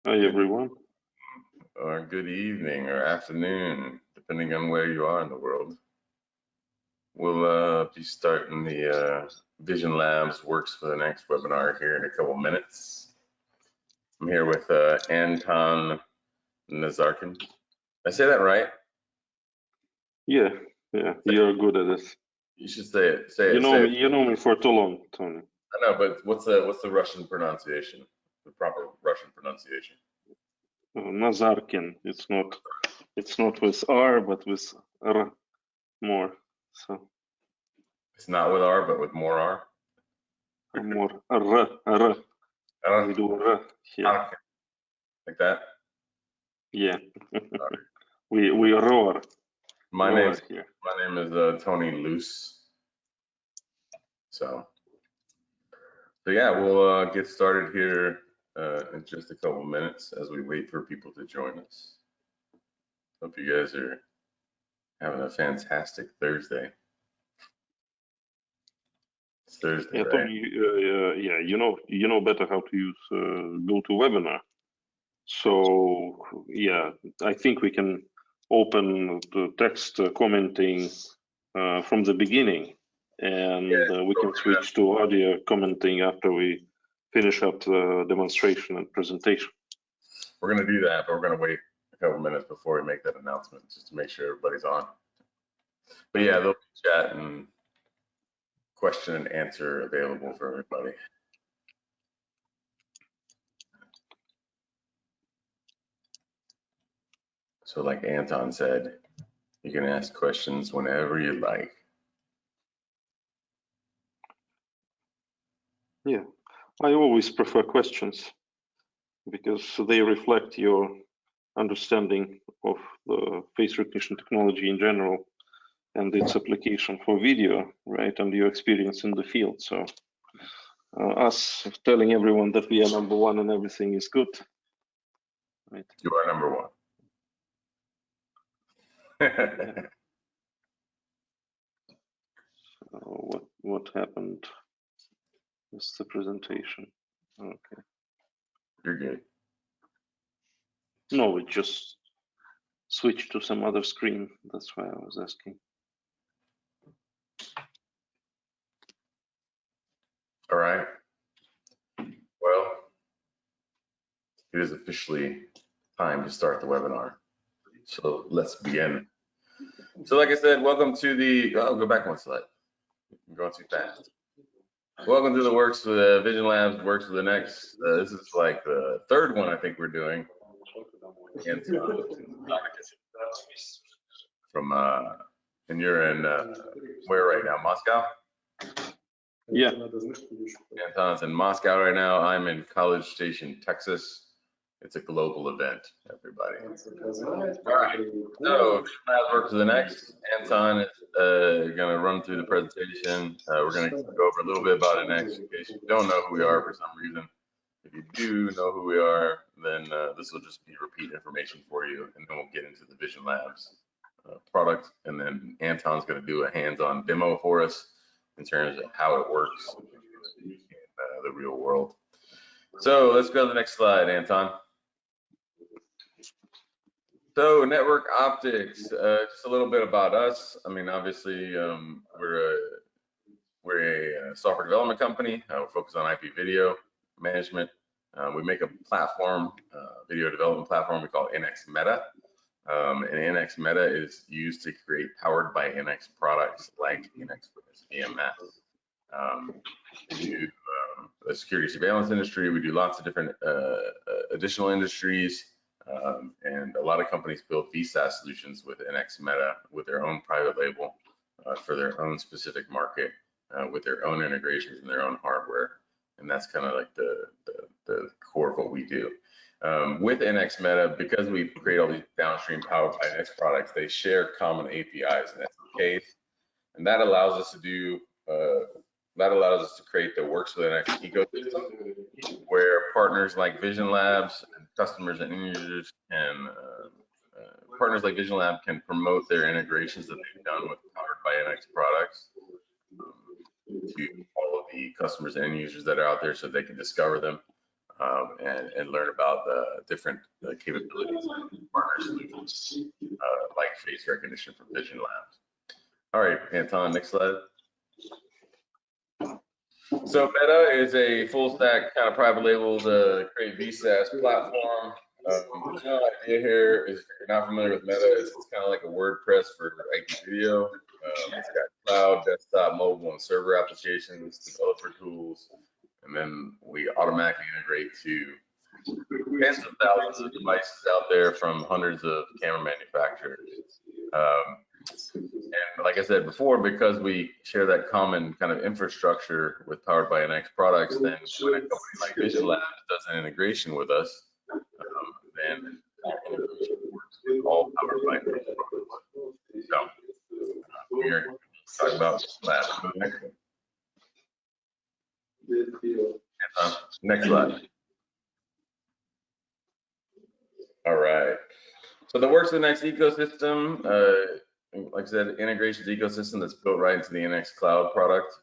Hi, everyone. Or good evening or afternoon, depending on where you are in the world. We'll be starting the VisionLabs Works for the next webinar here in a couple minutes. I'm here with Anton Nazarkin. Did I say that right? Yeah, you're good at this. You should say it. You know me for too long, Tony. I know, but what's the Russian pronunciation? The proper Russian pronunciation? Nazarkin. It's not with R, but with R more. So it's not with R, but with more R. More R. We do R here. Like that. Yeah. we roar. My name is Tony Luce. So yeah, we'll get started here in just a couple minutes as we wait for people to join us. Hope you guys are having a fantastic Thursday. It's Thursday, right? Tony, yeah, you know better how to use GoToWebinar. So yeah, I think we can open the text commenting from the beginning, and we can switch to audio commenting after we finish up the demonstration and presentation. We're going to do that, but we're going to wait a couple minutes before we make that announcement, just to make sure everybody's on. But yeah, there'll be chat and question and answer available for everybody. So like Anton said, you can ask questions whenever you like. Yeah, I always prefer questions because they reflect your understanding of the face recognition technology in general and its application for video, right, and your experience in the field. So us telling everyone that we are number one and everything is good, right? You are number one. What happened with the presentation? Okay. You're good. No, it just switched to some other screen. That's why I was asking. All right. Well, it is officially time to start the webinar. So let's begin. So like I said, welcome to the, go back one slide. I'm going too fast. Welcome to the Works with VisionLabs Works for the next, this is like the third one I think we're doing. And from, and you're in, where right now, Moscow? Yeah. Anton's in Moscow right now. I'm in College Station, Texas. It's a global event, everybody. All right, so VisionLabs Works for the next. Anton is going to run through the presentation. We're going to go over a little bit about Nx in case you don't know who we are for some reason. If you do know who we are, then this will just be repeat information for you, and then we'll get into the VisionLabs product, and then Anton's going to do a hands-on demo for us in terms of how it works in the real world. So let's go to the next slide, Anton. So Network Optix, just a little bit about us. I mean, obviously, we're a software development company. We're focused on IP video management. We make a platform, video development platform we call Nx Meta. And Nx Meta is used to create powered by Nx products like Nx Witness VMS. We do the security surveillance industry. We do lots of different additional industries. And a lot of companies build VSaaS solutions with Nx Meta with their own private label for their own specific market with their own integrations and their own hardware. And that's kind of like the core of what we do. With Nx Meta, because we create all these downstream powered by Nx products, they share common APIs and SDKs, and that allows us to do create the Works with Nx ecosystem, where partners like VisionLabs and customers and end users can can promote their integrations that they've done with powered by Nx products to all of the customers and end users that are out there, so they can discover them and learn about the different capabilities and partner solutions like face recognition from VisionLabs. All right, Anton, next slide. So Meta is a full stack kind of private labeled create VSaaS platform. The general idea here is, if you're not familiar with Meta, it's kind of like a WordPress for IP video. It's got cloud, desktop, mobile, and server applications, developer tools, and then we automatically integrate to tens of thousands of devices out there from hundreds of camera manufacturers. And like I said before, because we share that common kind of infrastructure with Powered by Nx products, then when a company like VisionLabs does an integration with us, then that integration works with all Powered by Nx products. So we are talking about Labs. Next slide. All right. So the Works with Nx ecosystem, like I said, integrations ecosystem that's built right into the Nx Cloud product.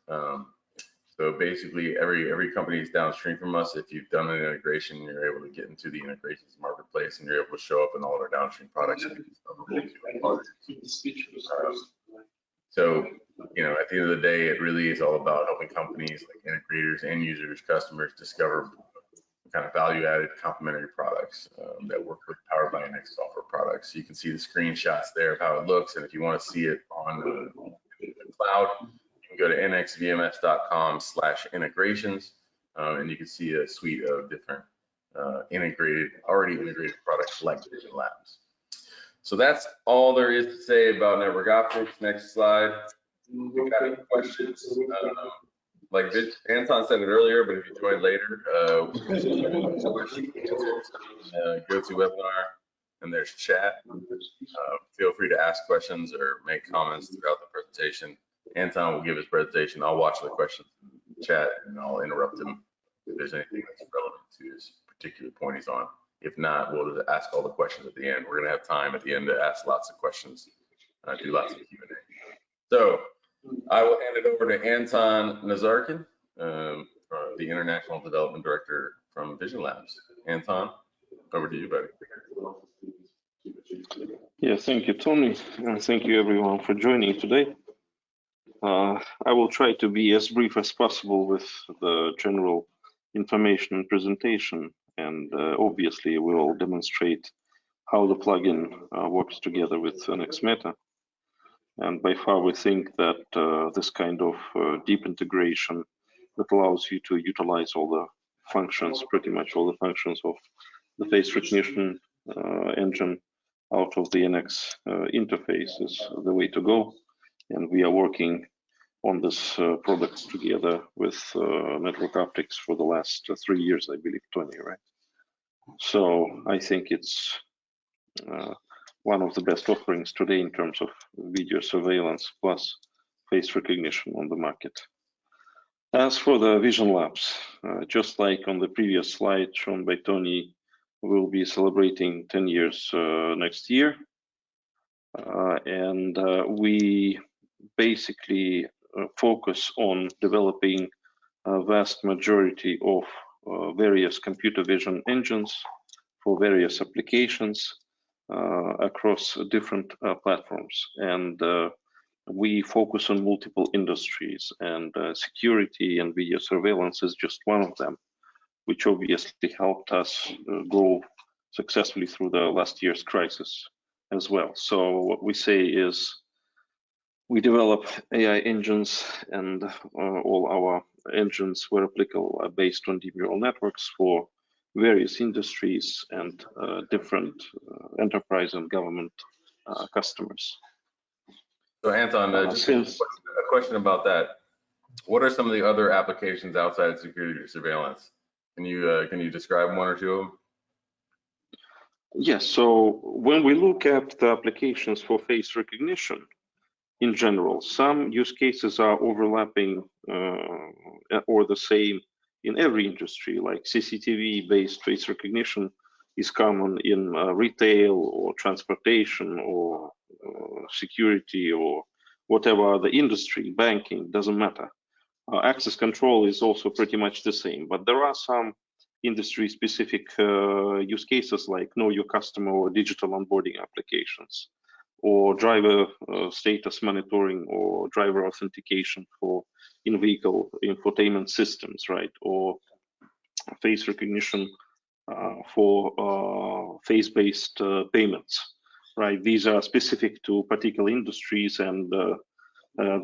So basically, every company is downstream from us. If you've done an integration, you're able to get into the integrations marketplace, and you're able to show up in all their downstream products. So, you know, at the end of the day, it really is all about helping companies like integrators, end users, customers discover kind of value-added complementary products that work with Powered by Nx software products. So you can see the screenshots there of how it looks, and if you want to see it on the cloud, you can go to nxvms.com/integrations, and you can see a suite of different already integrated products like VisionLabs. So that's all there is to say about Network Optix. Next slide. If you got any questions, like Anton said it earlier, but if you join later, go to webinar and there's chat. Feel free to ask questions or make comments throughout the presentation. Anton will give his presentation. I'll watch the questions in the chat and I'll interrupt him if there's anything that's relevant to his particular point he's on. If not, we'll just ask all the questions at the end. We're going to have time at the end to ask lots of questions, do lots of Q&A. So I will hand it over to Anton Nazarkin, the International Development Director from VisionLabs. Anton, over to you, buddy. Yeah, thank you, Tony, and thank you everyone for joining today. I will try to be as brief as possible with the general information and presentation, and obviously we will demonstrate how the plugin works together with Nx Meta. And by far we think that this kind of deep integration that allows you to utilize all the functions, pretty much all the functions of the face recognition engine out of the Nx interface is the way to go. And we are working on this product together with Network Optix for the last 3 years, I believe, Tony, right? So I think it's one of the best offerings today in terms of video surveillance plus face recognition on the market. As for the VisionLabs, just like on the previous slide shown by Tony, we'll be celebrating 10 years next year. And we basically focus on developing a vast majority of various computer vision engines for various applications across different platforms. And we focus on multiple industries, and security and video surveillance is just one of them, which obviously helped us go successfully through the last year's crisis as well. So what we say is we develop AI engines, and all our engines where applicable are based on deep neural networks for various industries and different enterprise and government customers. So Anton, just a question about that. What are some of the other applications outside of security or surveillance? Can you describe one or two of them? Yes, so when we look at the applications for face recognition in general, some use cases are overlapping or the same in every industry, like CCTV-based face recognition is common in retail or transportation or security or whatever other industry, banking, doesn't matter. Access control is also pretty much the same, but there are some industry-specific use cases like know your customer or digital onboarding applications, or driver status monitoring or driver authentication for in-vehicle infotainment systems, right? Or face recognition for face-based payments, right? These are specific to particular industries, and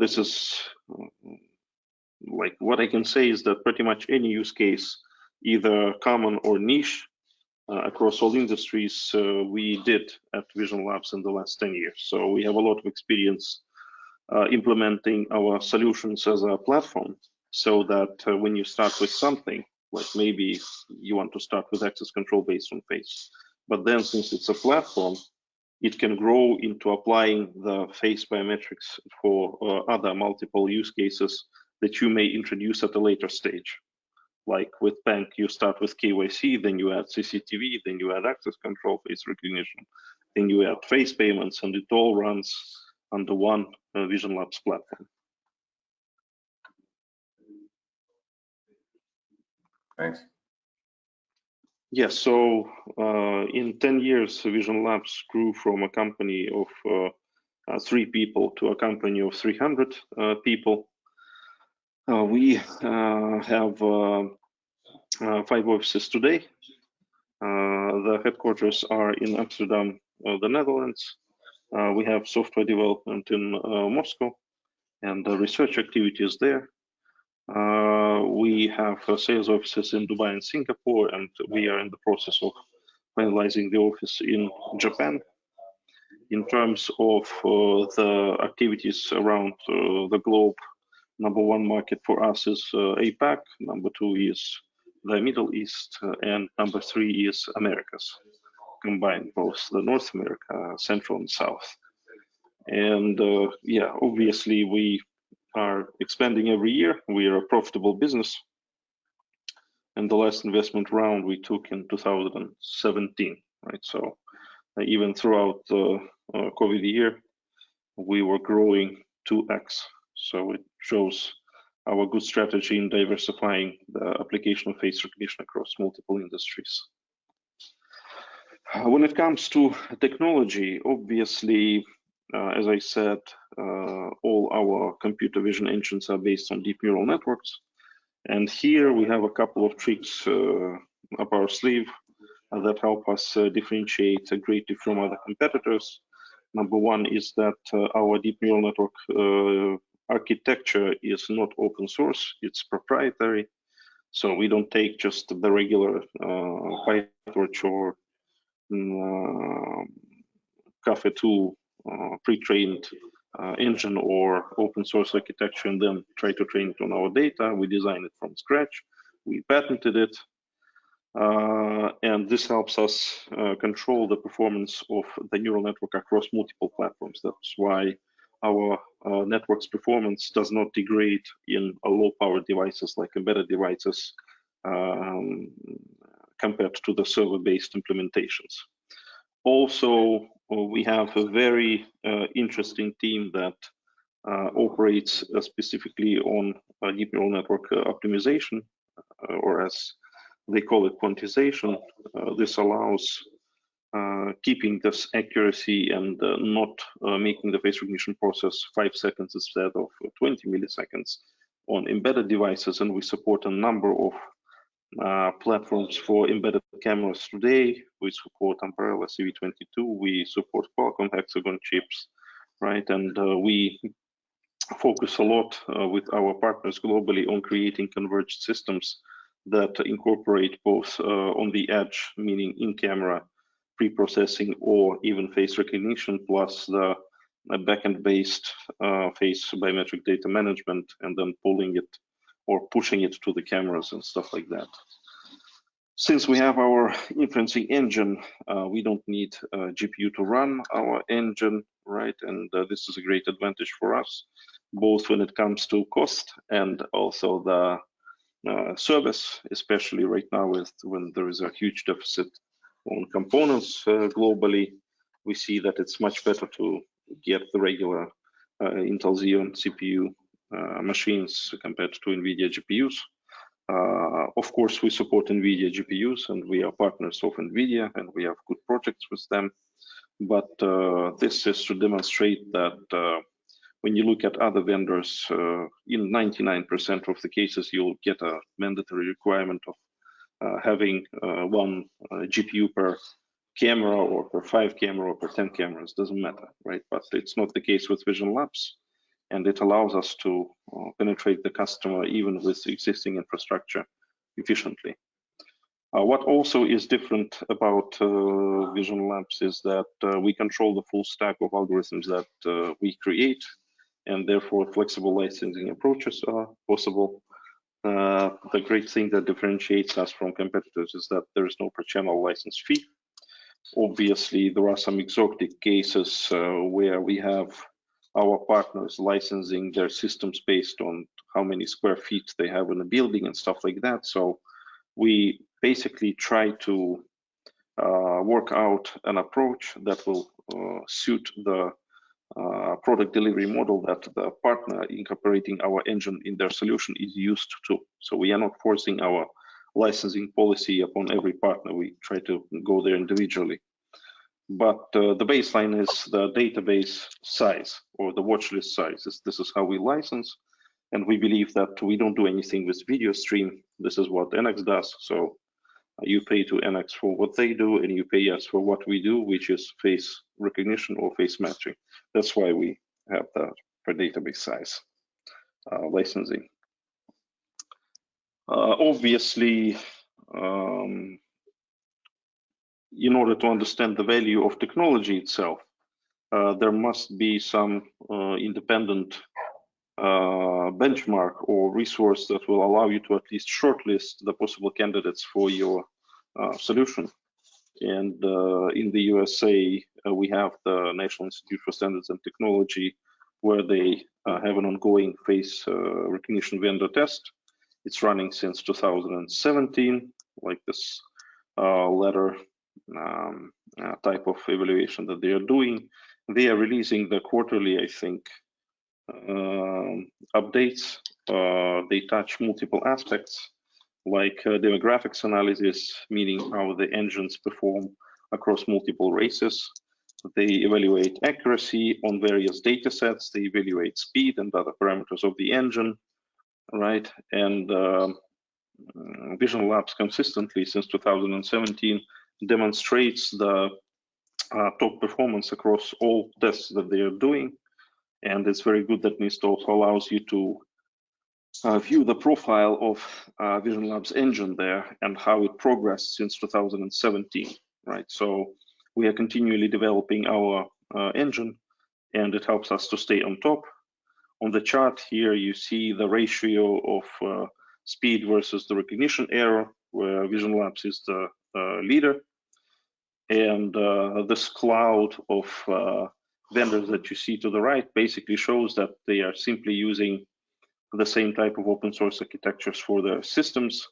this is like what I can say is that pretty much any use case, either common or niche, across all industries, we did at VisionLabs in the last 10 years. So we have a lot of experience implementing our solutions as a platform, so that when you start with something, like maybe you want to start with access control based on face, but then since it's a platform, it can grow into applying the face biometrics for other multiple use cases that you may introduce at a later stage. Like with bank, you start with KYC, then you add CCTV, then you add access control, face recognition, then you add face payments, and it all runs under one VisionLabs platform. Thanks. Yes, so in 10 years, VisionLabs grew from a company of 3 people to a company of 300 people. We have 5 offices today. The headquarters are in Amsterdam, the Netherlands. We have software development in Moscow and research activities there. We have sales offices in Dubai and Singapore, and we are in the process of finalizing the office in Japan. In terms of the activities around the globe, number 1 market for us is APAC, number 2 is the Middle East, and number 3 is Americas, combined both the North America, Central and South. And yeah, obviously we are expanding every year. We are a profitable business. And the last investment round we took in 2017, right? So even throughout the COVID year, we were growing 2x. So it shows our good strategy in diversifying the application of face recognition across multiple industries. When it comes to technology, obviously, as I said, all our computer vision engines are based on deep neural networks. And here we have a couple of tricks up our sleeve that help us differentiate greatly from other competitors. Number 1 is that our deep neural network architecture is not open source, it's proprietary. So we don't take just the regular PyTorch or Cafe2 pre-trained engine or open source architecture and then try to train it on our data. We design it from scratch, we patented it, and this helps us control the performance of the neural network across multiple platforms. That's why our network's performance does not degrade in low power devices like embedded devices compared to the server-based implementations. Also, we have a very interesting team that operates specifically on deep neural network optimization, or as they call it, quantization. This allows keeping this accuracy and not making the face recognition process 5 seconds instead of 20 milliseconds on embedded devices. And we support a number of platforms for embedded cameras today. We support Ambarella CV22, we support Qualcomm Hexagon chips, right? And we focus a lot with our partners globally on creating converged systems that incorporate both on the edge, meaning in-camera pre-processing or even face recognition, plus the backend based face biometric data management, and then pulling it or pushing it to the cameras and stuff like that. Since we have our inferencing engine, we don't need a GPU to run our engine, right? And this is a great advantage for us, both when it comes to cost and also the service, especially right now when there is a huge deficit on components globally. We see that it's much better to get the regular Intel Xeon CPU machines compared to NVIDIA GPUs. Of course, we support NVIDIA GPUs, and we are partners of NVIDIA, and we have good projects with them. But this is to demonstrate that when you look at other vendors, in 99% of the cases, you'll get a mandatory requirement of having one GPU per camera, or per 5 camera, or per 10 cameras, doesn't matter, right? But it's not the case with VisionLabs, and it allows us to penetrate the customer even with existing infrastructure efficiently. What also is different about VisionLabs is that we control the full stack of algorithms that we create, and therefore flexible licensing approaches are possible. The great thing that differentiates us from competitors is that there is no per channel license fee. Obviously, there are some exotic cases where we have our partners licensing their systems based on how many square feet they have in a building and stuff like that. So we basically try to work out an approach that will suit the product delivery model that the partner incorporating our engine in their solution is used to. So we are not forcing our licensing policy upon every partner. We try to go there individually. But the baseline is the database size, or the watchlist size. This is how we license. And we believe that we don't do anything with video stream. This is what Nx does. So you pay to Nx for what they do, and you pay us for what we do, which is face recognition or face matching. That's why we have the per database size licensing. Obviously, in order to understand the value of technology itself, there must be some independent benchmark or resource that will allow you to at least shortlist the possible candidates for your solution. And in the USA, we have the National Institute for Standards and Technology, where they have an ongoing face recognition vendor test. It's running since 2017, like this letter type of evaluation that they are doing. They are releasing the quarterly, I think, updates. They touch multiple aspects, like demographics analysis, meaning how the engines perform across multiple races. They evaluate accuracy on various data sets. They evaluate speed and other parameters of the engine, right? And VisionLabs consistently since 2017 demonstrates the top performance across all tests that they are doing. And it's very good that NIST also allows you to view the profile of VisionLabs engine there and how it progressed since 2017, right? So we are continually developing our engine, and it helps us to stay on top. On the chart here, you see the ratio of speed versus the recognition error, where VisionLabs is the leader. And this cloud of vendors that you see to the right basically shows that they are simply using the same type of open source architectures for their systems.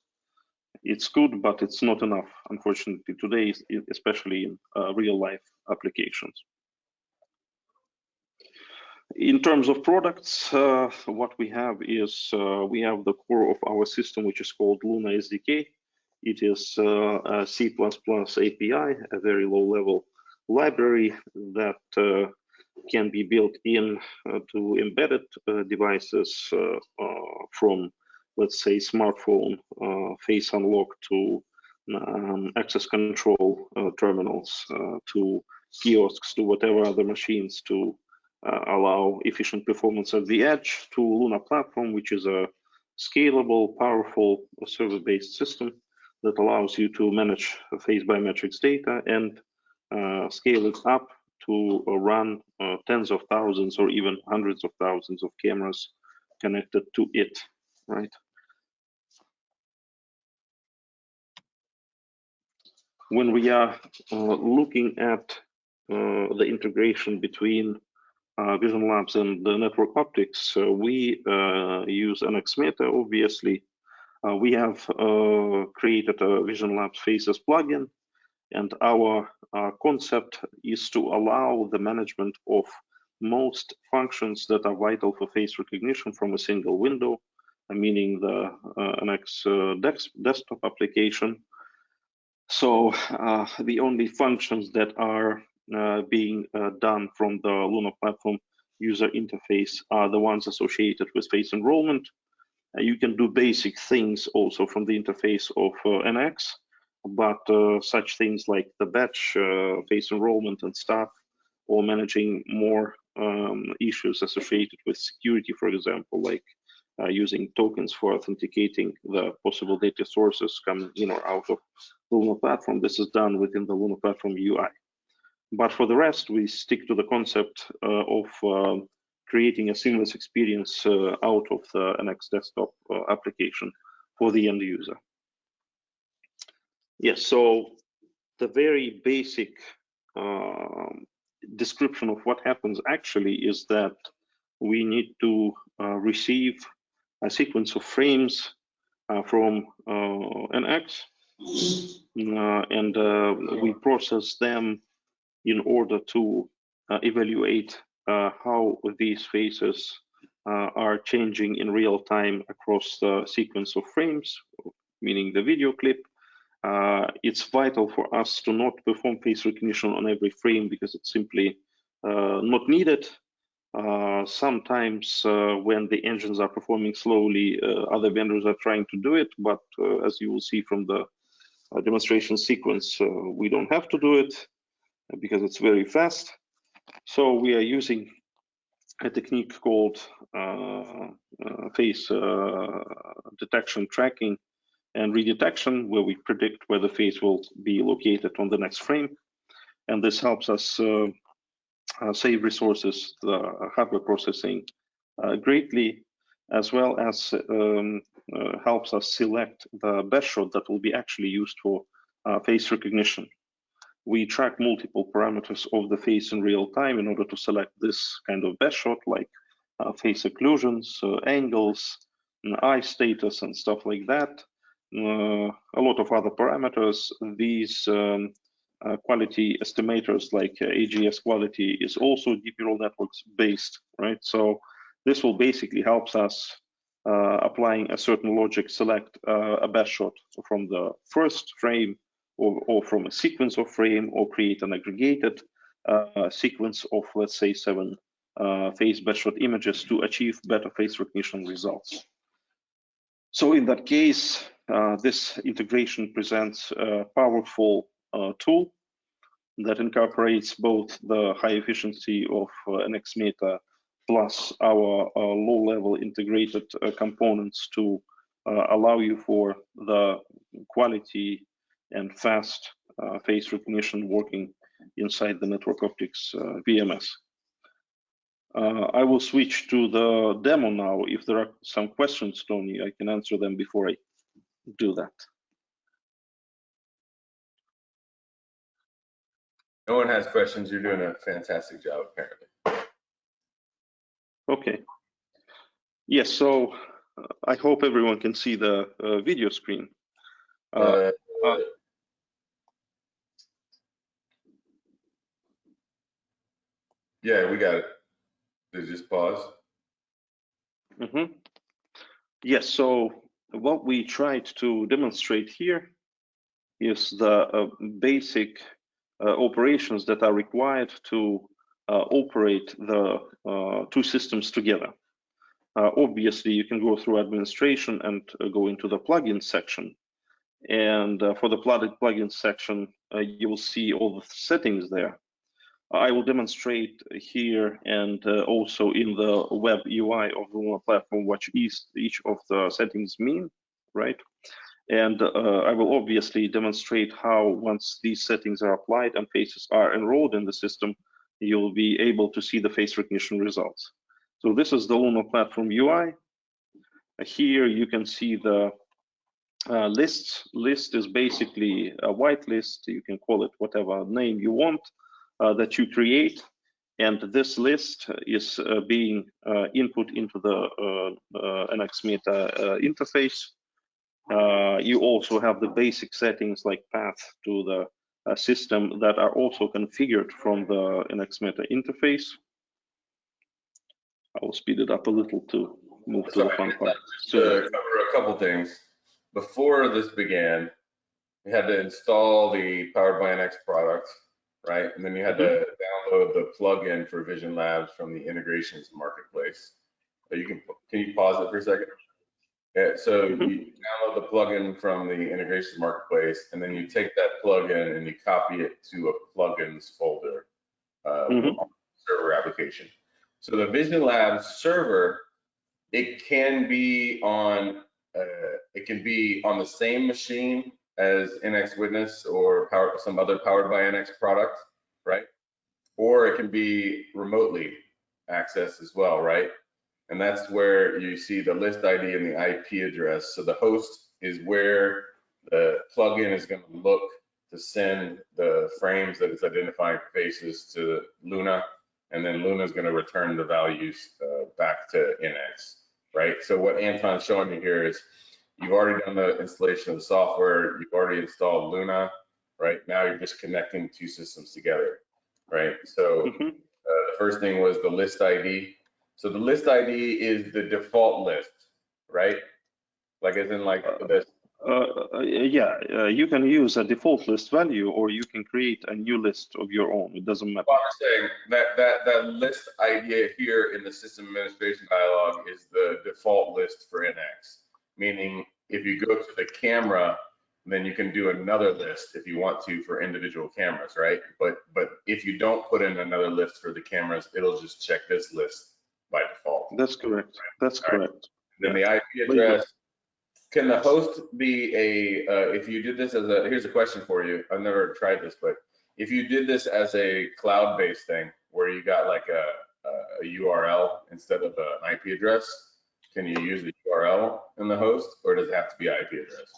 It's good, but it's not enough, unfortunately, today, especially in real life applications. In terms of products, what we have is we have the core of our system, which is called Luna SDK. It is a C++ API, a very low-level library that can be built in to embedded devices from, let's say, smartphone face unlock to access control terminals to kiosks to whatever other machines to allow efficient performance at the edge, to Luna platform, which is a scalable, powerful server-based system that allows you to manage face biometrics data and scale it up to run tens of thousands or even hundreds of thousands of cameras connected to it, right? When we are looking at the integration between VisionLabs and the Network Optix, we use Nx Meta, obviously. We have created a VisionLabs Faces plugin, and our concept is to allow the management of most functions that are vital for face recognition from a single window. meaning the Nx desktop application. So the only functions that are being done from the Luna platform user interface are the ones associated with face enrollment. You can do basic things also from the interface of Nx, but such things like the batch, face enrollment and stuff, or managing more issues associated with security, for example, like using tokens for authenticating the possible data sources coming in or out of the Luna platform. This is done within the Luna platform UI. But for the rest, we stick to the concept of creating a seamless experience out of the Nx desktop application for the end user. Yes, so the very basic description of what happens actually is that we need to receive a sequence of frames from Nx, and we process them in order to evaluate how these faces are changing in real time across the sequence of frames, meaning the video clip. It's vital for us to not perform face recognition on every frame because it's simply not needed. Sometimes when the engines are performing slowly, other vendors are trying to do it, but as you will see from the demonstration sequence, we don't have to do it because it's very fast. So we are using a technique called face detection tracking and redetection, where we predict where the face will be located on the next frame. And this helps us save resources, the hardware processing greatly, as well as helps us select the best shot that will be actually used for face recognition. We track multiple parameters of the face in real time in order to select this kind of best shot, like face occlusions, angles, eye status, and stuff like that. A lot of other parameters. These quality estimators like AGS quality is also deep neural networks based, right? So this will basically helps us applying a certain logic, select a best shot from the first frame or from a sequence of frame, or create an aggregated sequence of, let's say, 7 face best shot images to achieve better face recognition results. So in that case, this integration presents a powerful tool that incorporates both the high efficiency of Nx Meta plus our low-level integrated components to allow you for the quality and fast face recognition working inside the Network Optix VMS. I will switch to the demo now. If there are some questions, Tony, I can answer them before I do that. No one has questions. You're doing a fantastic job, apparently. Okay. Yes, so I hope everyone can see the video screen. Yeah, we got it. Did it just pause? Mm-hmm. Yes, so what we tried to demonstrate here is the basic operations that are required to operate the 2 systems together. Obviously, you can go through administration and go into the plugin section. And for the plugin section, you will see all the settings there. I will demonstrate here and also in the web UI of the Luna platform what each of the settings mean, right? And I will obviously demonstrate how once these settings are applied and faces are enrolled in the system, you'll be able to see the face recognition results. So this is the Luna platform UI. Here you can see the lists. List is basically a whitelist. You can call it whatever name you want that you create. And this list is being input into the Nx Meta interface. You also have the basic settings like path to the system that are also configured from the Nx Meta interface. I will speed it up a little to move to the fun part. Just to cover a couple things. Before this began, you had to install the Powered by Nx product, right? And then you had to download the plugin for VisionLabs from the integrations marketplace. So can you pause it for a second? Yeah, so you download the plugin from the integrations marketplace, and then you take that plugin and you copy it to a plugins folder on the server application. So the VisionLabs server, it can be on the same machine as Nx Witness or some other Powered by Nx product, right? Or it can be remotely accessed as well, right? And that's where you see the list ID and the IP address. So the host is where the plugin is going to look to send the frames that it's identifying faces to Luna, and then Luna is going to return the values back to Nx, right? So what Anton's showing you here is you've already done the installation of the software, you've already installed Luna, right? Now you're just connecting two systems together, right? So the first thing was the list ID. So the list ID is the default list, right? Like as in like this. You can use a default list value, or you can create a new list of your own. It doesn't matter. Well, I'm saying that list idea here in the system administration dialog is the default list for Nx. Meaning, if you go to the camera, then you can do another list if you want to for individual cameras, right? But if you don't put in another list for the cameras, it'll just check this list by default. That's correct. That's correct. Then the IP address. Can the host be if you did this as here's a question for you. I've never tried this, but if you did this as a cloud-based thing where you got like a URL instead of an IP address, can you use the URL in the host, or does it have to be IP address?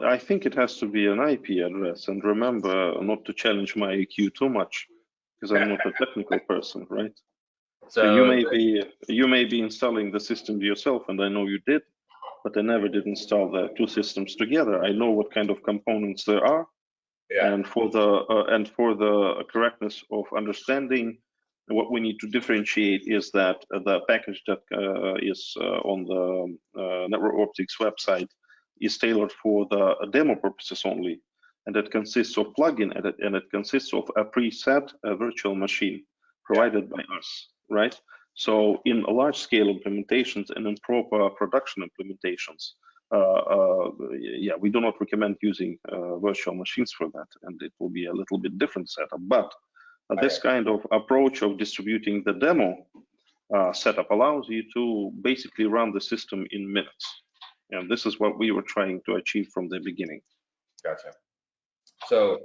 I think it has to be an IP address, and remember not to challenge my IQ too much, because I'm not a technical person, right? So you may be installing the system yourself, and I know you did, but I never did install the two systems together. I know what kind of components there are, and for the correctness of understanding, what we need to differentiate is that the package that is on the Network Optix website is tailored for the demo purposes only, and it consists of plugin, and it consists of a preset virtual machine provided by us. Right. So in large-scale implementations and in proper production implementations, we do not recommend using virtual machines for that, and it will be a little bit different setup. But this kind of approach of distributing the demo setup allows you to basically run the system in minutes, and this is what we were trying to achieve from the beginning. Gotcha. So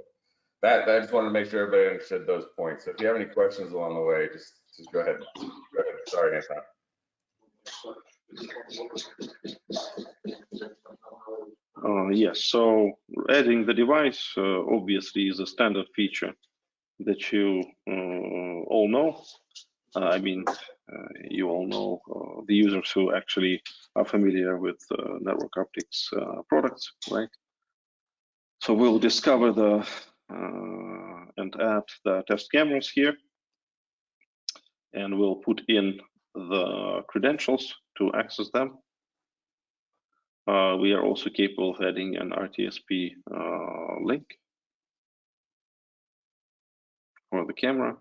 that I just wanted to make sure everybody understood those points. So if you have any questions along the way, just go ahead. Sorry, Anton. Yes, so adding the device obviously is a standard feature that you all know. I mean, you all know the users who actually are familiar with Network Optix products, right? So we'll discover the and add the test cameras here, and we'll put in the credentials to access them. We are also capable of adding an RTSP link for the camera.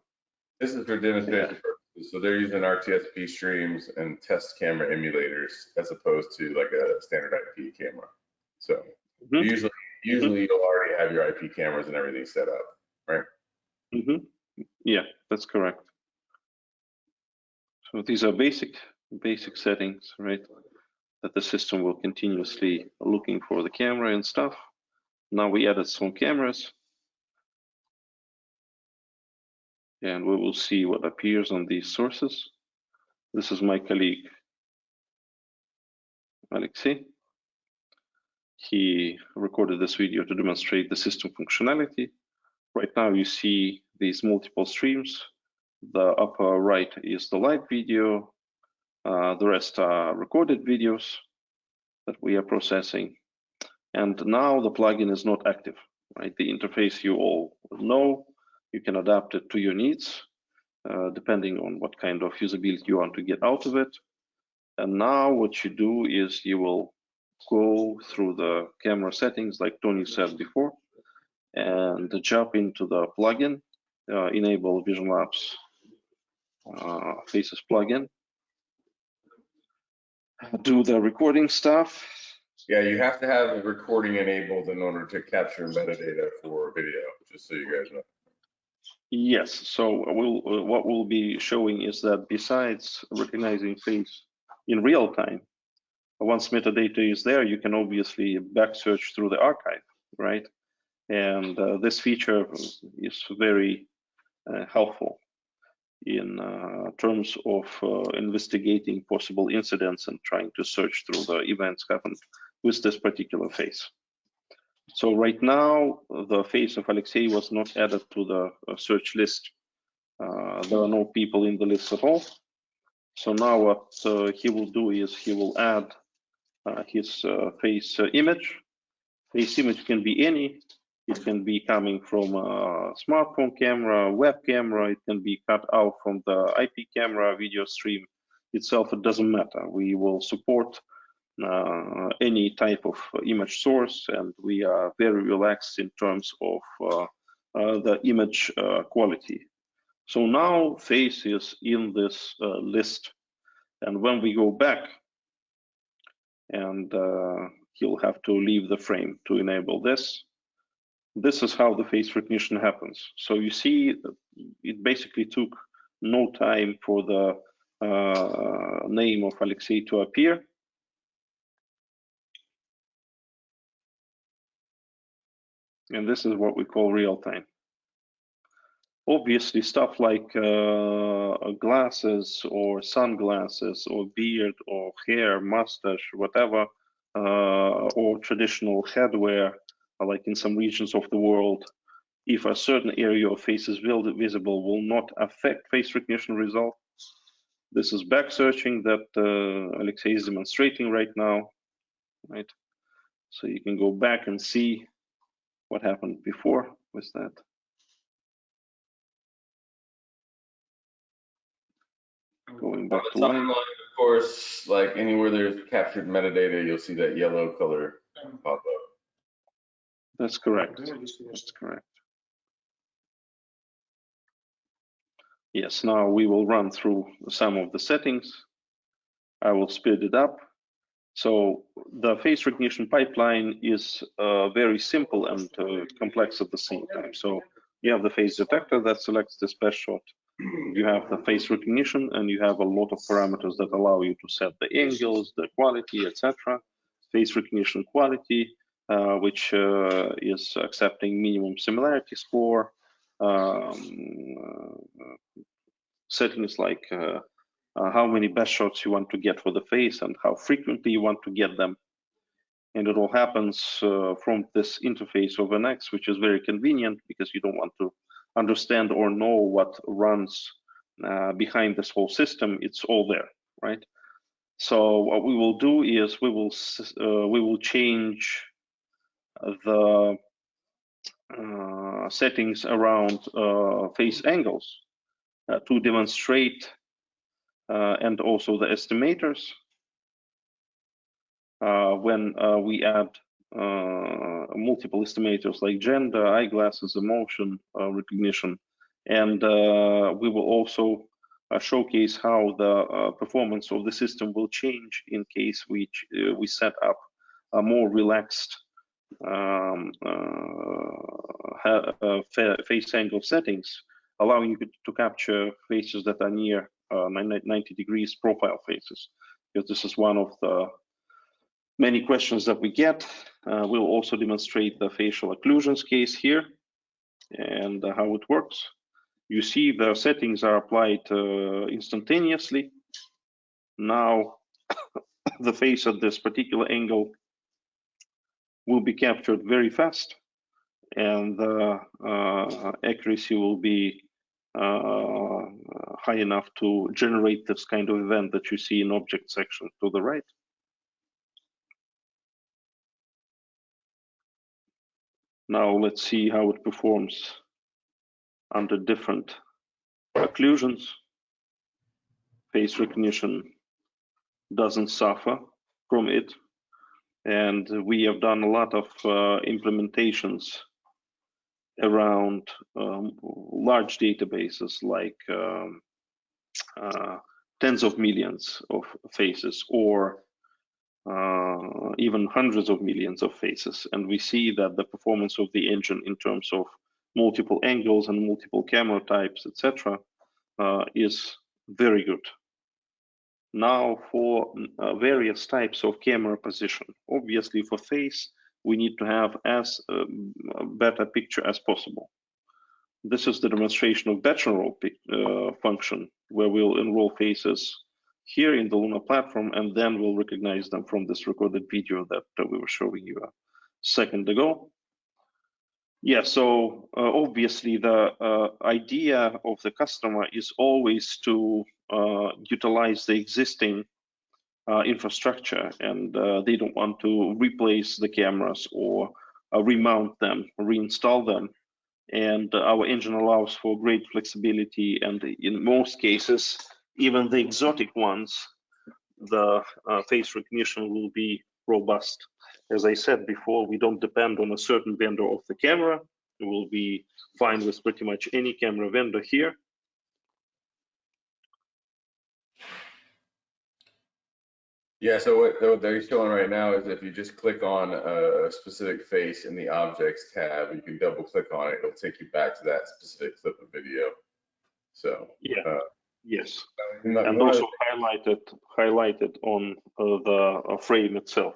This is for demonstration purposes. So they're using RTSP streams and test camera emulators as opposed to like a standard IP camera. So usually you'll already have your IP cameras and everything set up, right? Yeah, that's correct. So these are basic settings, right? That the system will continuously looking for the camera and stuff. Now we added some cameras, and we will see what appears on these sources. This is my colleague Alexei. He recorded this video to demonstrate the system functionality. Right now you see these multiple streams. The upper right is the live video. The rest are recorded videos that we are processing. And now the plugin is not active, right? The interface you all know, you can adapt it to your needs. depending on what kind of usability you want to get out of it. And now what you do is you will go through the camera settings like Tony said before, and jump into the plugin, enable VisionLabs Faces plugin, do the recording stuff. Yeah, you have to have the recording enabled in order to capture metadata for video, just so you guys know. Yes, so what we'll be showing is that besides recognizing face in real time, once metadata is there, you can obviously back search through the archive, right? And this feature is very helpful in terms of investigating possible incidents and trying to search through the events happened with this particular face. So right now, the face of Alexei was not added to the search list. There are no people in the list at all. So now what he will do is he will add his face image. Face image can be any. It can be coming from a smartphone camera, web camera. It can be cut out from the IP camera, video stream itself. It doesn't matter. We will support any type of image source, and we are very relaxed in terms of the image quality. So now face is in this list, and when we go back, and he'll have to leave the frame to enable this. This is how the face recognition happens. So you see, it basically took no time for the name of Alexei to appear. And this is what we call real time. Obviously, stuff like glasses or sunglasses or beard or hair, mustache, whatever, or traditional headwear, like in some regions of the world, if a certain area of face is visible, will not affect face recognition result. This is back searching that Alexei is demonstrating right now, right? So you can go back and see what happened before with that. Going back to line. Of course, like anywhere there's captured metadata, you'll see that yellow color pop up. That's correct. That's correct. Yes, now we will run through some of the settings. I will speed it up. So the face recognition pipeline is very simple and complex at the same time. So you have the face detector that selects the best shot. You have the face recognition, and you have a lot of parameters that allow you to set the angles, the quality, etc. Face recognition quality, which is accepting minimum similarity score. Settings like how many best shots you want to get for the face and how frequently you want to get them. And it all happens from this interface of Nx, which is very convenient because you don't want to understand or know what runs behind this whole system. It's all there, right? So what we will do is we will change the settings around face angles to demonstrate and also the estimators when we add multiple estimators like gender, eyeglasses, emotion recognition, and we will also showcase how the performance of the system will change in case we set up a more relaxed face angle settings, allowing you to capture faces that are near 90 degrees profile faces, because this is one of the many questions that we get. We'll also demonstrate the facial occlusions case here and how it works. You see the settings are applied instantaneously. Now the face at this particular angle will be captured very fast, and the accuracy will be high enough to generate this kind of event that you see in object section to the right. Now let's see how it performs under different occlusions. Face recognition doesn't suffer from it. And we have done a lot of implementations around large databases like tens of millions of faces or even hundreds of millions of faces. And we see that the performance of the engine in terms of multiple angles and multiple camera types, etc., is very good. Now for various types of camera position, obviously for face, we need to have as better picture as possible. This is the demonstration of batch enroll function, where we'll enroll faces here in the Luna platform, and then we'll recognize them from this recorded video that we were showing you a second ago. Yeah, so obviously the idea of the customer is always to utilize the existing infrastructure, and they don't want to replace the cameras or remount them, reinstall them. And our engine allows for great flexibility, and in most cases, even the exotic ones, the face recognition will be robust. As I said before, we don't depend on a certain vendor of the camera. We will be fine with pretty much any camera vendor here. Yeah, so what they're showing right now is if you just click on a specific face in the objects tab, you can double click on it, it'll take you back to that specific clip of video. So yeah, yes, and also highlighted on the frame itself.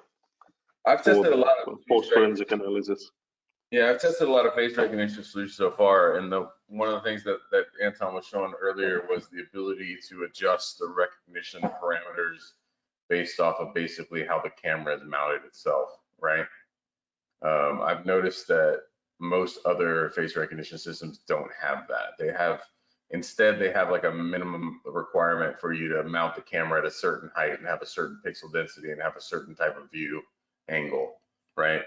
I've tested a lot of post-forensic analysis. Yeah, I've tested a lot of face recognition solutions so far, and one of the things that Anton was showing earlier was the ability to adjust the recognition parameters based off of basically how the camera is mounted itself, right? I've noticed that most other face recognition systems don't have that. Instead they have like a minimum requirement for you to mount the camera at a certain height and have a certain pixel density and have a certain type of view angle, right?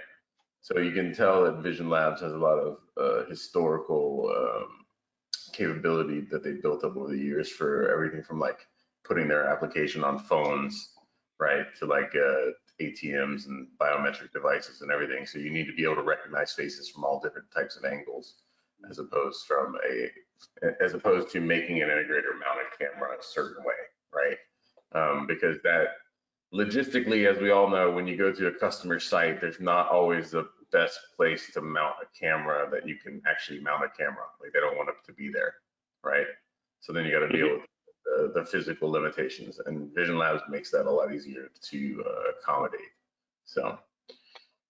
So you can tell that VisionLabs has a lot of historical capability that they built up over the years for everything from like putting their application on phones, right, to like ATMs and biometric devices and everything. So you need to be able to recognize faces from all different types of angles, as opposed to making an integrator mount a camera a certain way, right? Because that logistically, as we all know, when you go to a customer site, there's not always the best place to mount a camera that you can actually mount a camera. Like they don't want it to be there, right? So then you got to deal with the physical limitations, and VisionLabs makes that a lot easier to accommodate. So,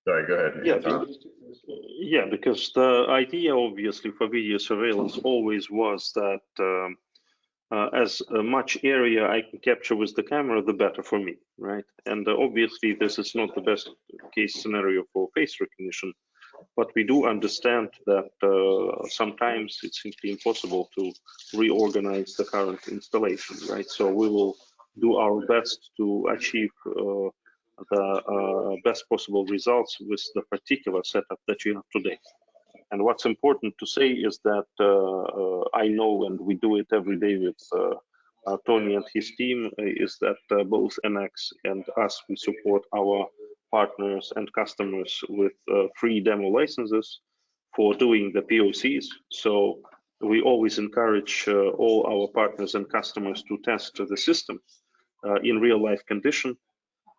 sorry, go ahead. Yeah, because the idea, obviously, for video surveillance always was that as much area I can capture with the camera, the better for me, right? And obviously, this is not the best case scenario for face recognition, but we do understand that sometimes it's simply impossible to reorganize the current installation, right? So we will do our best to achieve the best possible results with the particular setup that you have today. And what's important to say is that I know, and we do it every day with Tony and his team, is that both Nx and us, we support our partners and customers with free demo licenses for doing the POCs. So we always encourage all our partners and customers to test the system in real life condition,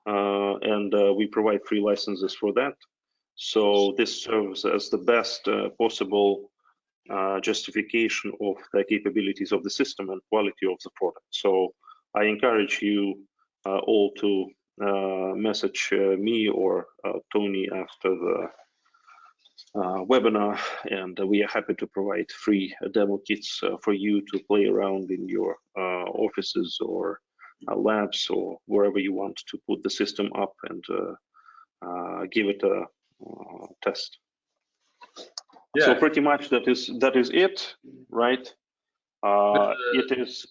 and we provide free licenses for that. So this serves as the best possible justification of the capabilities of the system and quality of the product. So I encourage you all to message me or Tony after the webinar, and we are happy to provide free demo kits for you to play around in your offices or labs or wherever you want to put the system up and give it a test. Yeah. So pretty much that is it, right? It is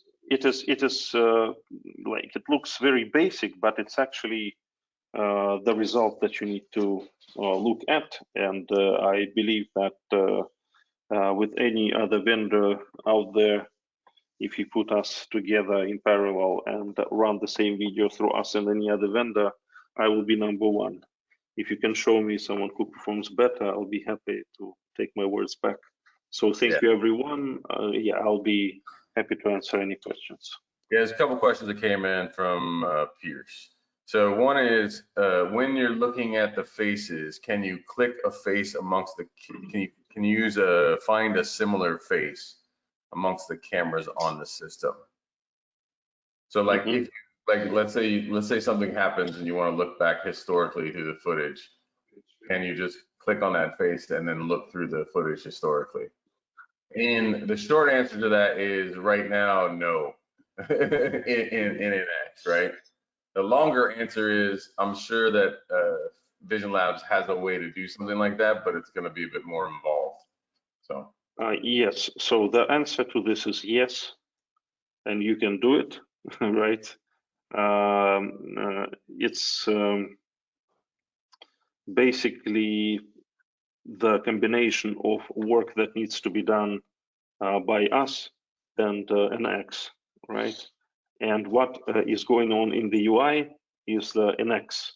like, it looks very basic, but it's actually the result that you need to look at. And I believe that with any other vendor out there, if you put us together in parallel and run the same video through us and any other vendor, I will be number one. If you can show me someone who performs better, I'll be happy to take my words back. So thank you, everyone. Yeah, I'll be happy to answer any questions. Yeah, there's a couple questions that came in from peers. So one is, when you're looking at the faces, can you click a face amongst the, can you use find a similar face amongst the cameras on the system? So like if, like let's say something happens and you want to look back historically through the footage, and you just click on that face and then look through the footage historically. And the short answer to that is right now, no, in Nx, right? The longer answer is I'm sure that VisionLabs has a way to do something like that, but it's going to be a bit more involved. So yes, so the answer to this is yes, and you can do it, right? It's basically the combination of work that needs to be done by us and Nx, right? And what is going on in the UI is the Nx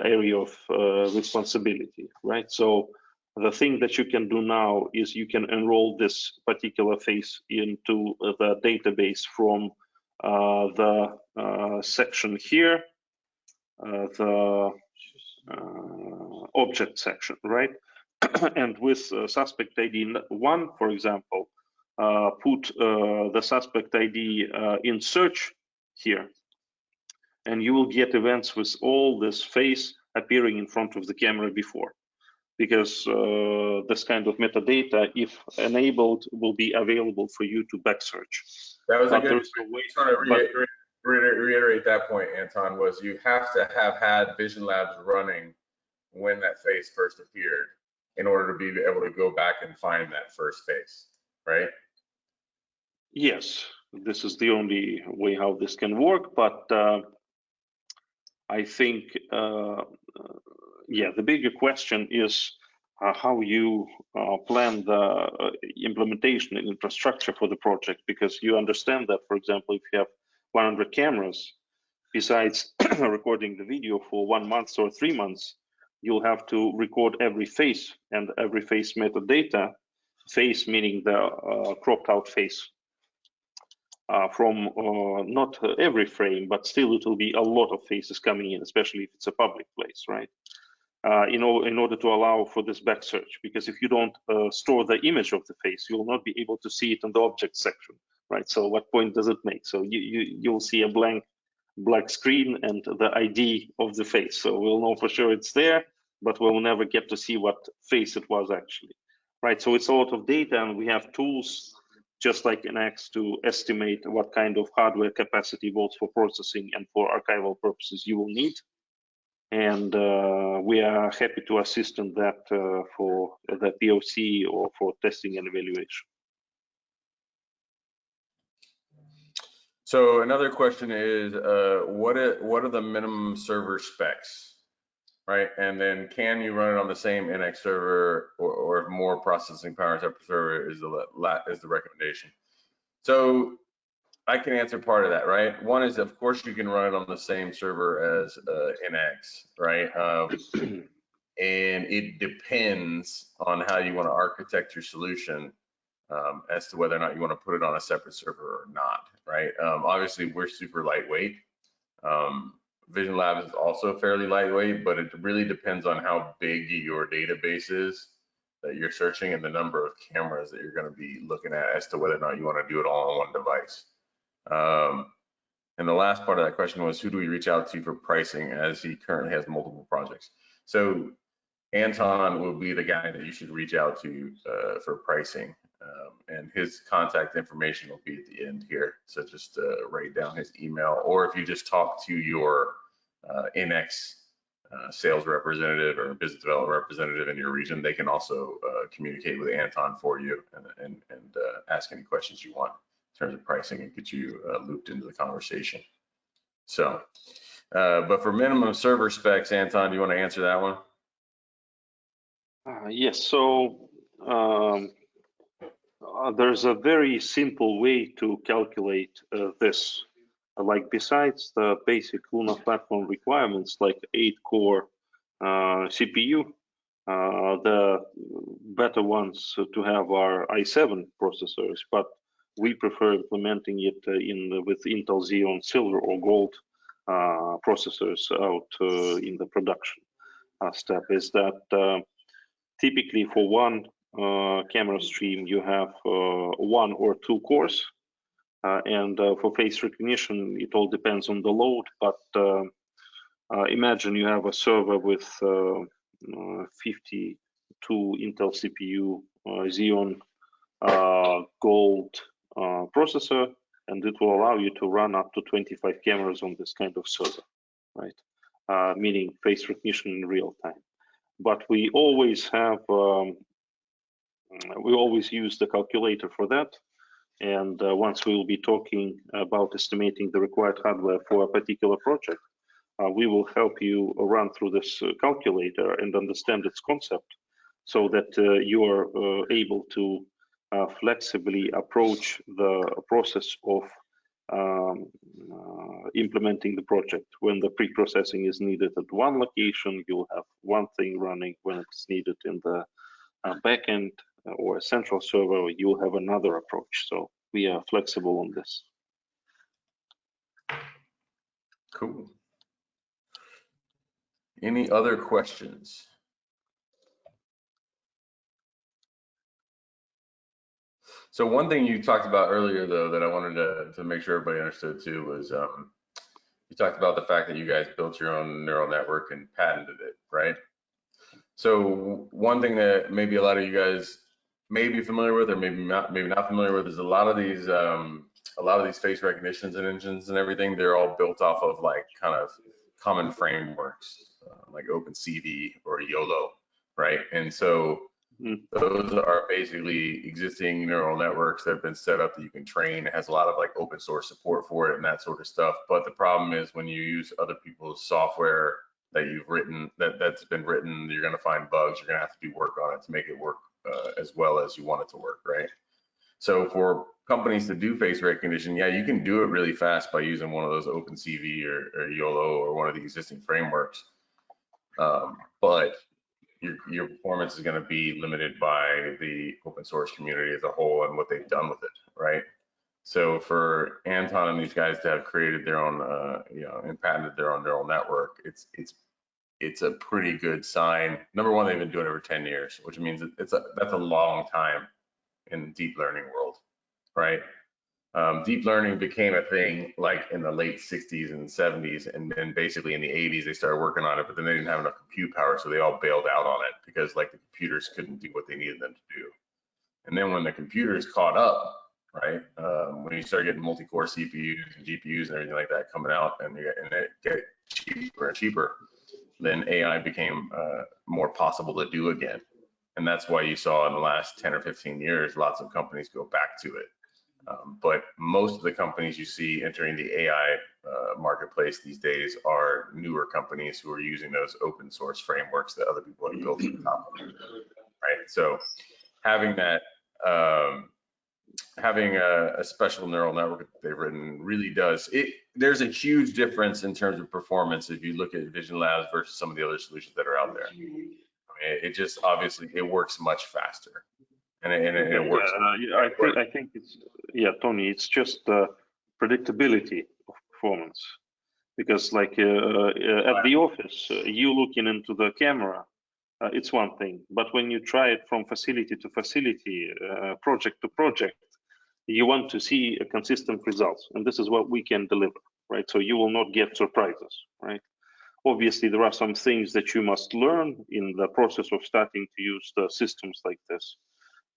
area of responsibility, right? So the thing that you can do now is you can enroll this particular face into the database from the section here, the object section, right? And with suspect ID 1, for example, put the suspect ID in search here, and you will get events with all this face appearing in front of the camera before, because this kind of metadata, if enabled, will be available for you to back search. That was a good way to reiterate that point, Anton, was you have to have had VisionLabs running when that face first appeared in order to be able to go back and find that first face, right? Yes, this is the only way how this can work, but I think, yeah, the bigger question is how you plan the implementation and infrastructure for the project, because you understand that, for example, if you have 100 cameras, besides recording the video for 1 month or 3 months, you'll have to record every face and every face metadata, face meaning the cropped out face, from not every frame, but still it will be a lot of faces coming in, especially if it's a public place, right? In order to allow for this back search, because if you don't store the image of the face, you will not be able to see it in the object section, right? So what point does it make? So you'll see a black screen and the ID of the face. So we'll know for sure it's there, but we'll never get to see what face it was actually, right? So it's a lot of data, and we have tools just like Nx to estimate what kind of hardware capacity, both for processing and for archival purposes, you will need. And we are happy to assist in that for the POC or for testing and evaluation. So another question is, what are the minimum server specs, right? And then can you run it on the same Nx server, or if more processing power type of server is the recommendation? So I can answer part of that, right? One is, of course, you can run it on the same server as Nx, right? And it depends on how you want to architect your solution as to whether or not you want to put it on a separate server or not, right? Obviously, we're super lightweight. VisionLabs is also fairly lightweight, but it really depends on how big your database is that you're searching and the number of cameras that you're going to be looking at as to whether or not you want to do it all on one device. And the last part of that question was, who do we reach out to for pricing, as he currently has multiple projects? So Anton will be the guy that you should reach out to for pricing, and his contact information will be at the end here. So just write down his email, or if you just talk to your Nx sales representative or business development representative in your region, they can also communicate with Anton for you and ask any questions you want in terms of pricing and get you looped into the conversation. So, but for minimum server specs, Anton, do you want to answer that one? Yes, so There's a very simple way to calculate this. Like besides the basic Luna platform requirements, like 8-core CPU, the better ones to have are i7 processors, but we prefer implementing it with Intel Xeon Silver or Gold processors out in the production step. Is that typically for one camera stream you have 1 or 2 cores, and for face recognition it all depends on the load, but imagine you have a server with 52 Intel CPU Xeon Gold processor, and it will allow you to run up to 25 cameras on this kind of server, right? Meaning face recognition in real time. But we always have we always use the calculator for that, and once we will be talking about estimating the required hardware for a particular project, we will help you run through this calculator and understand its concept, so that you are able to flexibly approach the process of implementing the project. When the pre-processing is needed at one location, you'll have one thing running. When it's needed in the backend or a central server, you'll have another approach. So we are flexible on this. Cool. Any other questions? So one thing you talked about earlier, though, that I wanted to make sure everybody understood too was you talked about the fact that you guys built your own neural network and patented it, right? So one thing that maybe a lot of you guys may be familiar with, or maybe not familiar with, is a lot of these face recognitions and engines and everything. They're all built off of like kind of common frameworks, like OpenCV or YOLO, right? And so those are basically existing neural networks that have been set up that you can train. It has a lot of like open source support for it and that sort of stuff. But the problem is when you use other people's software that you've written, that's been written, you're going to find bugs. You're going to have to do work on it to make it work as well as you want it to work, right? So for companies to do face recognition, yeah, you can do it really fast by using one of those OpenCV or YOLO or one of the existing frameworks. But your performance is going to be limited by the open source community as a whole and what they've done with it, right? So for Anton and these guys to have created their own, and patented their own neural network, it's a pretty good sign. Number one, they've been doing it for 10 years, which means that's a long time in the deep learning world, right? Deep learning became a thing like in the late 60s and 70s, and then basically in the 80s they started working on it, but then they didn't have enough compute power, so they all bailed out on it because like the computers couldn't do what they needed them to do. And then when the computers caught up, right, when you start getting multi-core CPUs and GPUs and everything like that coming out, and it get cheaper and cheaper, then AI became more possible to do again. And that's why you saw in the last 10 or 15 years, lots of companies go back to it. But most of the companies you see entering the AI marketplace these days are newer companies who are using those open source frameworks that other people have built on top of, right? So having that, having a special neural network that they've written really does, there's a huge difference in terms of performance if you look at VisionLabs versus some of the other solutions that are out there. I mean, it just obviously, it works much faster. And it works. I think it's, Tony, it's just the predictability of performance, because like at the office, you looking into the camera, it's one thing, but when you try it from facility to facility, project to project, you want to see a consistent results, and this is what we can deliver, right? So you will not get surprises, right? Obviously, there are some things that you must learn in the process of starting to use the systems like this.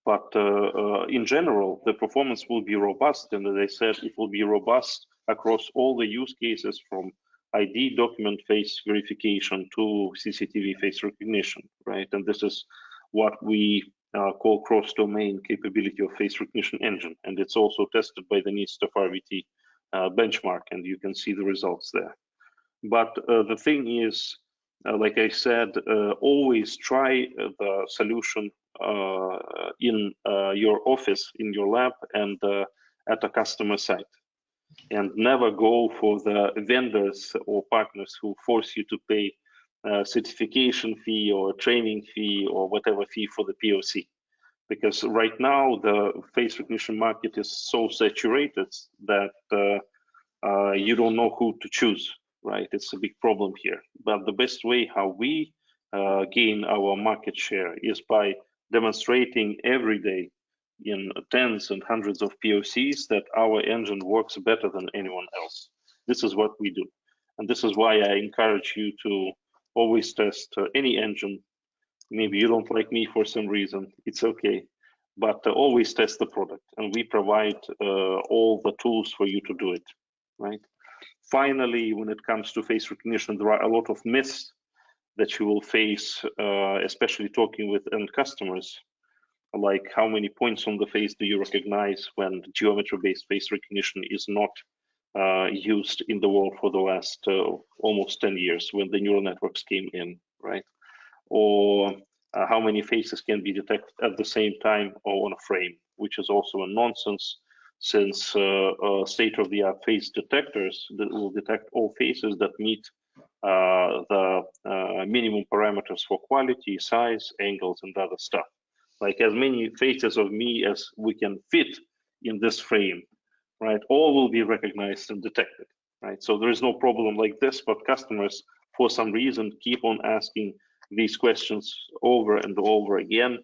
But in general, the performance will be robust, and as I said, it will be robust across all the use cases, from ID document face verification to CCTV face recognition, right? And this is what we call cross-domain capability of face recognition engine, and it's also tested by the NIST of RVT benchmark, and you can see the results there. But the thing is, like I said, always try the solution in your office, in your lab, and at a customer site. And never go for the vendors or partners who force you to pay a certification fee or training fee or whatever fee for the POC. Because right now the face recognition market is so saturated that you don't know who to choose, right? It's a big problem here. But the best way how we gain our market share is by demonstrating every day in tens and hundreds of POCs that our engine works better than anyone else. This is what we do. And this is why I encourage you to always test any engine. Maybe you don't like me for some reason, it's okay. But always test the product, and we provide all the tools for you to do it, right? Finally, when it comes to face recognition, there are a lot of myths that you will face, especially talking with end customers, like how many points on the face do you recognize when geometry-based face recognition is not used in the world for the last almost 10 years when the neural networks came in, right? Or how many faces can be detected at the same time or on a frame, which is also a nonsense, since state-of-the-art face detectors that will detect all faces that meet the minimum parameters for quality, size, angles, and other stuff. Like as many faces of me as we can fit in this frame, right? All will be recognized and detected, right? So there is no problem like this, but customers, for some reason, keep on asking these questions over and over again,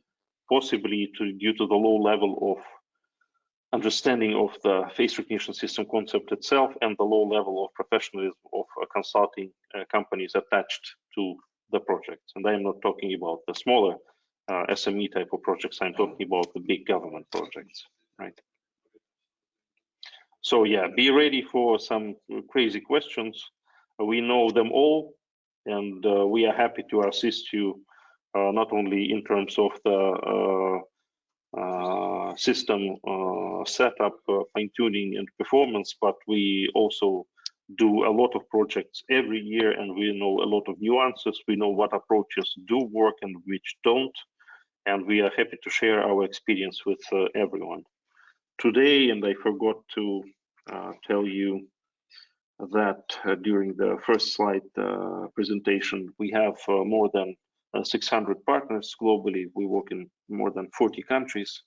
possibly due to the low level of understanding of the face recognition system concept itself and the low level of professionalism of consulting companies attached to the projects. And I am not talking about the smaller SME type of projects, I'm talking about the big government projects, right? So yeah, be ready for some crazy questions. We know them all, and we are happy to assist you not only in terms of the system setup, fine-tuning, and performance, but we also do a lot of projects every year, and we know a lot of nuances. We know what approaches do work and which don't, and we are happy to share our experience with everyone. Today, and I forgot to tell you that during the first slide presentation, we have more than 600 partners globally. We work in more than 40 countries.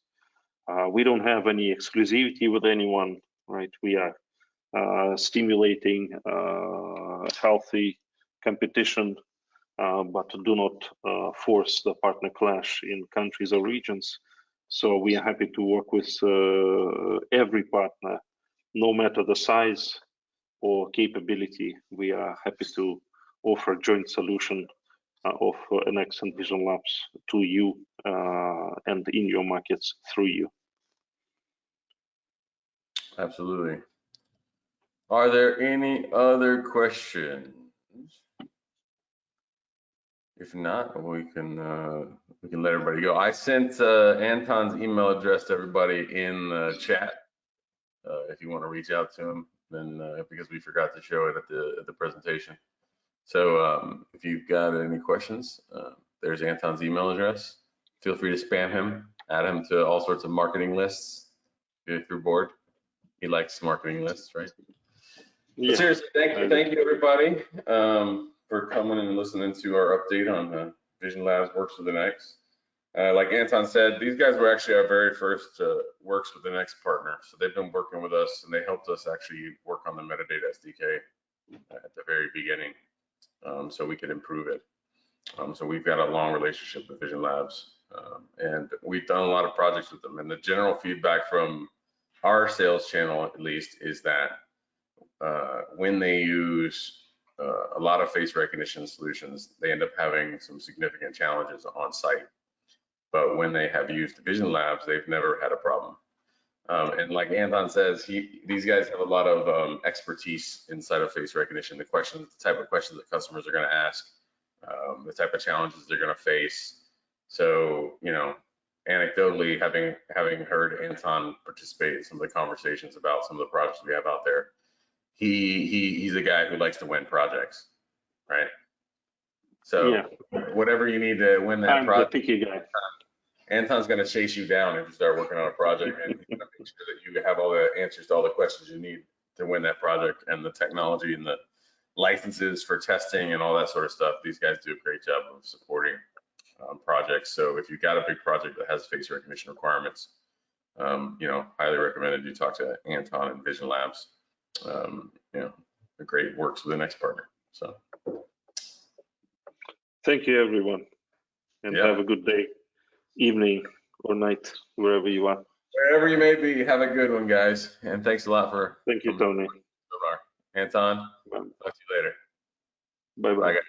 We don't have any exclusivity with anyone, right? We are stimulating healthy competition, but do not force the partner clash in countries or regions. So we are happy to work with every partner, no matter the size or capability. We are happy to offer a joint solution of Nx and VisionLabs to you and in your markets through you. Absolutely. Are there any other questions? If not, we can let everybody go. I sent Anton's email address to everybody in the chat. If you want to reach out to him, then because we forgot to show it at the presentation. So if you've got any questions, there's Anton's email address. Feel free to spam him, add him to all sorts of marketing lists if you're bored. He likes marketing lists, right? Yeah. But seriously, thank you everybody for coming and listening to our update on VisionLabs Works with Nx. Like Anton said, these guys were actually our very first Works with Nx partner. So they've been working with us, and they helped us actually work on the metadata SDK at the very beginning, so we could improve it. So we've got a long relationship with VisionLabs, and we've done a lot of projects with them. And the general feedback from our sales channel, at least, is that when they use a lot of face recognition solutions, they end up having some significant challenges on site. But when they have used VisionLabs, they've never had a problem. And like Anton says, these guys have a lot of expertise inside of face recognition, the type of questions that customers are going to ask, the type of challenges they're going to face. So, you know, anecdotally, having heard Anton participate in some of the conversations about some of the projects we have out there, he's a guy who likes to win projects, right? So yeah, whatever you need to win that project, I'm the picky guy. Anton's going to chase you down if you start working on a project, and he's going to make sure that you have all the answers to all the questions you need to win that project, and the technology and the licenses for testing and all that sort of stuff. These guys do a great job of supporting projects. So if you've got a big project that has face recognition requirements, highly recommended you talk to Anton and VisionLabs. A great works with the next partner. So thank you, everyone, and have a good day, evening, or night, wherever you are. Wherever you may be, have a good one, guys, and thanks a lot for. Thank you, Tony. Anton, talk to you later. Bye-bye. Bye, guys.